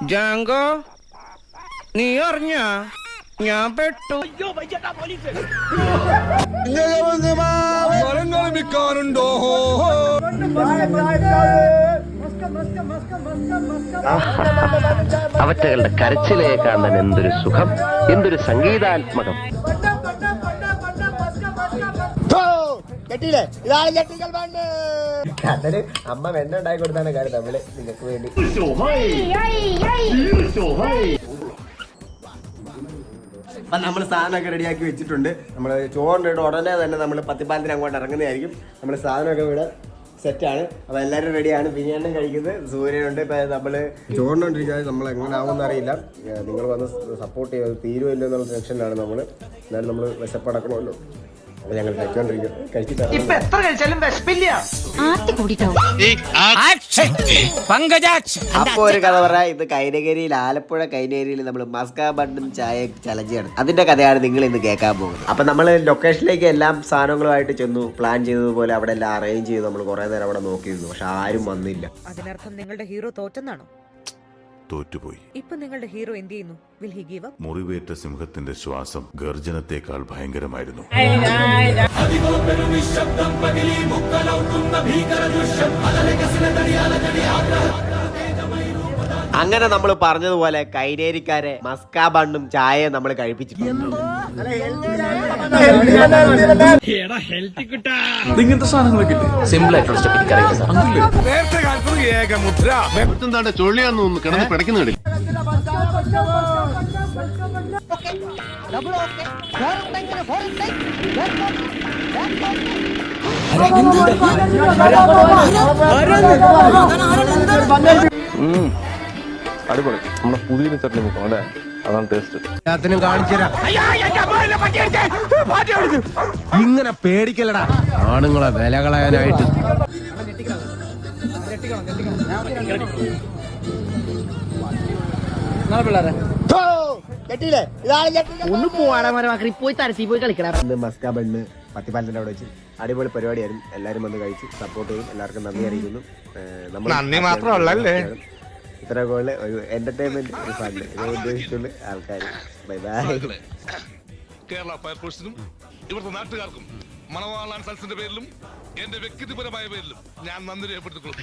ജാങ്കോ, നീ അറിഞ്ഞ ഞാൻ പെട്ടു. അവറ്റകളുടെ കരച്ചിലേ കാണാൻ എന്തൊരു സുഖം, എന്തൊരു സംഗീതാത്മകം. അതൊരു അമ്മ വെണ്ണ ഉണ്ടാക്കി കൊടുത്താണ് കാര്യം നമ്മള് നിങ്ങൾക്ക് വേണ്ടി. അപ്പം നമ്മൾ സാധനമൊക്കെ റെഡിയാക്കി വെച്ചിട്ടുണ്ട്. നമ്മൾ ചോറിൻ്റെ ഉടനെ തന്നെ നമ്മൾ പത്തിപ്പാലത്തിന് അങ്ങോട്ട് ഇറങ്ങുന്നതായിരിക്കും. നമ്മൾ സാധനമൊക്കെ ഇവിടെ സെറ്റാണ്. അപ്പോൾ എല്ലാവരും റെഡിയാണ്. ബിരിയാണി കഴിക്കുന്നത് സൂര്യനുണ്ട്. ഇപ്പം നമ്മൾ ചോറിനോണ്ടിരിക്കാതെ നമ്മൾ എങ്ങനെ ആവുമെന്ന് അറിയില്ല. നിങ്ങൾ വന്ന് സപ്പോർട്ട് ചെയ്ത് തീരുമില്ല എന്നുള്ള ടെൻഷനിലാണ് നമ്മൾ. എന്നാലും നമ്മൾ വിശപ്പടക്കണമല്ലോ. അപ്പോൾ ഞങ്ങൾ കഴിച്ചോണ്ടിരിക്കും. ഇപ്പൊ എത്ര കഴിച്ചാലും വിശപ്പില്ല. അപ്പൊ ഒരു കഥ പറയാം. ഇത് കൈനകരിയിൽ, ആലപ്പുഴ കൈനകരിയിൽ നമ്മൾ മസ്ക ബണ്ണും ചായ ചലഞ്ചാണ്. അതിന്റെ കഥയാണ് നിങ്ങൾ ഇന്ന് കേൾക്കാൻ പോകുന്നത്. അപ്പൊ നമ്മൾ ലൊക്കേഷനിലേക്ക് എല്ലാം സാധനങ്ങളുമായിട്ട് ചെന്നു. പ്ലാൻ ചെയ്തതുപോലെ അവിടെ എല്ലാം അറേഞ്ച് ചെയ്തു. നമ്മൾ കുറെ നേരം അവിടെ നോക്കിയിരുന്നു. പക്ഷെ ആരും വന്നില്ല. അതിനർത്ഥം നിങ്ങളുടെ ഹീറോ തോറ്റെന്നാണോ? തോറ്റുപോയി. ഇപ്പൊ നിങ്ങളുടെ ഹീറോ എന്ത് ചെയ്യുന്നു? Will he give up? മുറിവേറ്റ സിംഹത്തിന്റെ ശ്വാസം ഗർജനത്തെക്കാൾ ഭയങ്കരമായിരുന്നു. അങ്ങനെ നമ്മൾ പറഞ്ഞതുപോലെ കൈനേരിക്കാരെ മസ്ക ബണ്ണും ചായ നമ്മൾ കഴിപ്പിച്ചിട്ടുണ്ട്. ഇങ്ങനത്തെ സാധനങ്ങളൊക്കെ സിമ്പിൾ ആയിട്ടുള്ള സ്റ്റെപ്പ് ചൊള്ളിയാന്ന് തോന്നുന്നു കിടന്ന് പിടയ്ക്കുന്ന കടി. അടിപൊളി. നമ്മുടെ പുതിയ ചട്നി മുക്കണം അല്ലേ, അതാണ് ടേസ്റ്റ്. എല്ലാത്തിനും കാണിച്ചുതരാം. ഇങ്ങനെ പേടിക്കലടാ ആണുങ്ങളെ വില കളയാനായിട്ട്. ഒന്ന് പോവാടാ പോയി തരത്തി പോയി കളിക്കടാ. മസ്ക ബണ്ണ് പത്തിപ്പാലത്തിന്റെ അവിടെ വെച്ച് അടിപൊളി പരിപാടിയായിരുന്നു. എല്ലാവരും വന്ന് കഴിച്ചു സപ്പോർട്ട് ചെയ്യും. എല്ലാവർക്കും നന്ദി അറിയിക്കുന്നു. നന്ദി മാത്രമല്ലേ, ഇത്ര പോലെ ഒരു എന്റർടൈൻമെന്റ്, ഒരു ഫണ്ട് ഇതേ ഉദ്ദേശിച്ചുള്ള ആൾക്കാർ. Bye bye. കേരള ഫയർഫോഴ്സിനും ഇവിടുത്തെ നാട്ടുകാർക്കും മണവാളാൻ സൽസിന്റെ പേരിലും എന്റെ വ്യക്തിപരമായ പേരിലും ഞാൻ നന്ദി രേഖപ്പെടുത്തിക്കൊള്ളും.